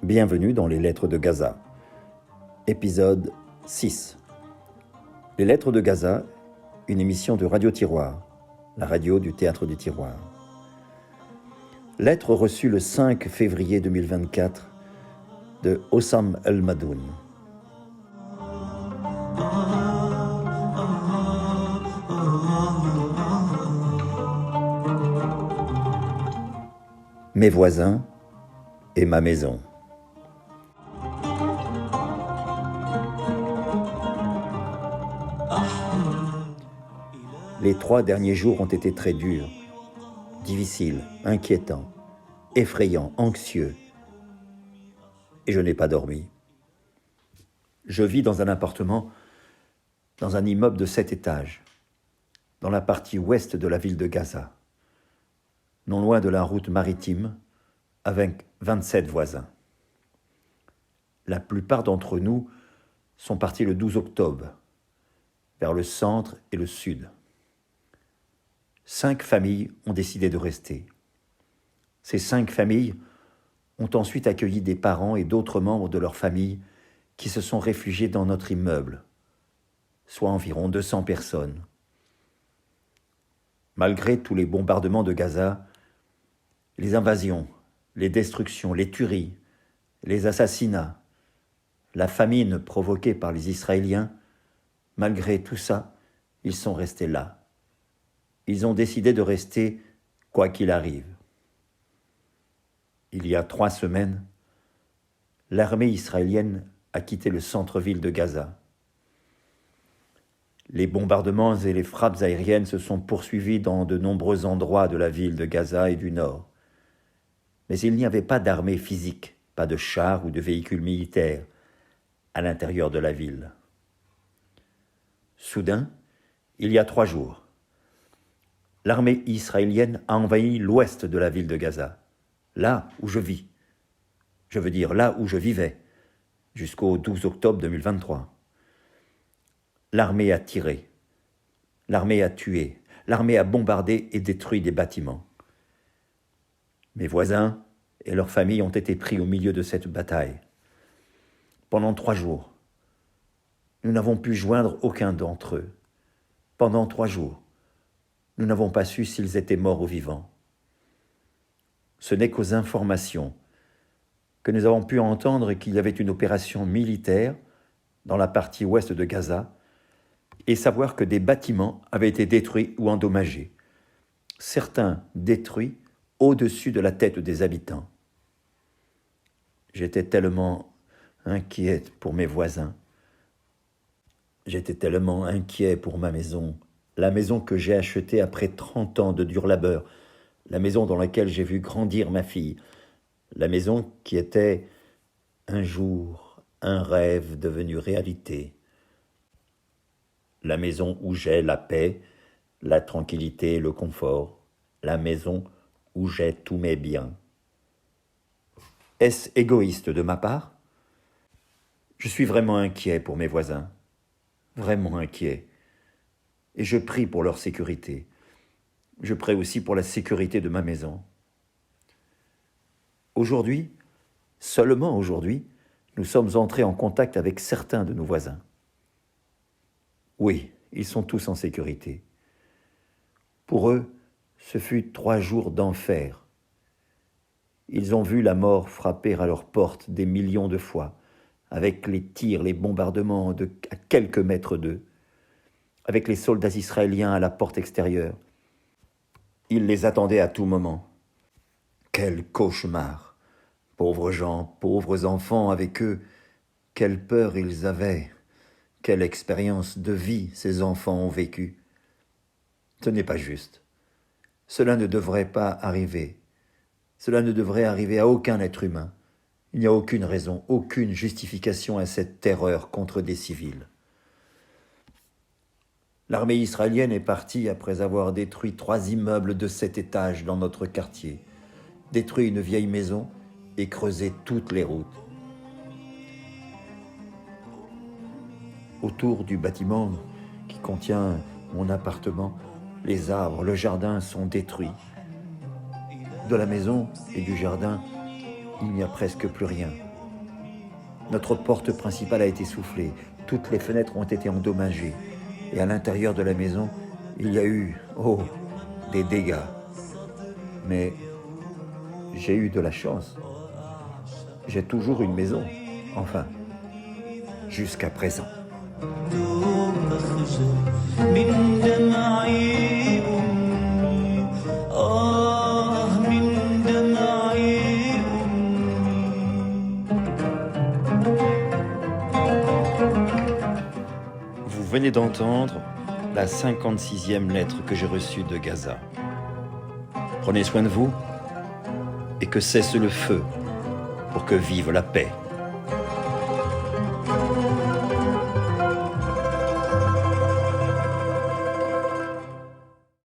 Bienvenue dans les Lettres de Gaza. Épisode 6. Les Lettres de Gaza, une émission de Radio Tiroir, la radio du Théâtre du Tiroir. Lettre reçue le 5 février 2024 de Hossam El-Madoun. Mes voisins et ma maison. Les 3 derniers jours ont été très durs, difficiles, inquiétants, effrayants, anxieux. Et je n'ai pas dormi. Je vis dans un appartement, dans un immeuble de 7 étages, dans la partie ouest de la ville de Gaza, non loin de la route maritime, avec 27 voisins. La plupart d'entre nous sont partis le 12 octobre, vers le centre et le sud. 5 familles ont décidé de rester. Ces 5 familles ont ensuite accueilli des parents et d'autres membres de leur famille qui se sont réfugiés dans notre immeuble, soit environ 200 personnes. Malgré tous les bombardements de Gaza, les invasions, les destructions, les tueries, les assassinats, la famine provoquée par les Israéliens, malgré tout ça, ils sont restés là. Ils ont décidé de rester quoi qu'il arrive. Il y a 3 semaines, l'armée israélienne a quitté le centre-ville de Gaza. Les bombardements et les frappes aériennes se sont poursuivis dans de nombreux endroits de la ville de Gaza et du nord. Mais il n'y avait pas d'armée physique, pas de chars ou de véhicules militaires à l'intérieur de la ville. Soudain, il y a 3 jours, l'armée israélienne a envahi l'ouest de la ville de Gaza, là où je vis. Je veux dire là où je vivais, jusqu'au 12 octobre 2023. L'armée a tiré, l'armée a tué, l'armée a bombardé et détruit des bâtiments. Mes voisins et leurs familles ont été pris au milieu de cette bataille. Pendant 3 jours, nous n'avons pu joindre aucun d'entre eux. Pendant 3 jours, nous n'avons pas su s'ils étaient morts ou vivants. Ce n'est qu'aux informations que nous avons pu entendre qu'il y avait une opération militaire dans la partie ouest de Gaza et savoir que des bâtiments avaient été détruits ou endommagés, certains détruits au-dessus de la tête des habitants. J'étais tellement inquiet pour mes voisins. J'étais tellement inquiet pour ma maison, la maison que j'ai achetée après 30 ans de dur labeur, la maison dans laquelle j'ai vu grandir ma fille, la maison qui était un jour un rêve devenu réalité, la maison où j'ai la paix, la tranquillité et le confort, la maison où j'ai tous mes biens. Est-ce égoïste de ma part ? Je suis vraiment inquiet pour mes voisins, vraiment inquiet. Et je prie pour leur sécurité. Je prie aussi pour la sécurité de ma maison. Aujourd'hui, seulement aujourd'hui, nous sommes entrés en contact avec certains de nos voisins. Oui, ils sont tous en sécurité. Pour eux, ce fut 3 jours d'enfer. Ils ont vu la mort frapper à leur porte des millions de fois, avec les tirs, les bombardements à quelques mètres d'eux, avec les soldats israéliens à la porte extérieure. Ils les attendaient à tout moment. Quel cauchemar! Pauvres gens, pauvres enfants avec eux, quelle peur ils avaient! Quelle expérience de vie ces enfants ont vécue! Ce n'est pas juste. Cela ne devrait pas arriver. Cela ne devrait arriver à aucun être humain. Il n'y a aucune raison, aucune justification à cette terreur contre des civils. L'armée israélienne est partie après avoir détruit 3 immeubles de 7 étages dans notre quartier, détruit une vieille maison et creusé toutes les routes. Autour du bâtiment qui contient mon appartement, les arbres, le jardin sont détruits. De la maison et du jardin, il n'y a presque plus rien. Notre porte principale a été soufflée, toutes les fenêtres ont été endommagées, et à l'intérieur de la maison, il y a eu, des dégâts. Mais j'ai eu de la chance. J'ai toujours une maison, enfin, jusqu'à présent. Vous venez d'entendre la 56e lettre que j'ai reçue de Gaza. Prenez soin de vous et que cesse le feu pour que vive la paix.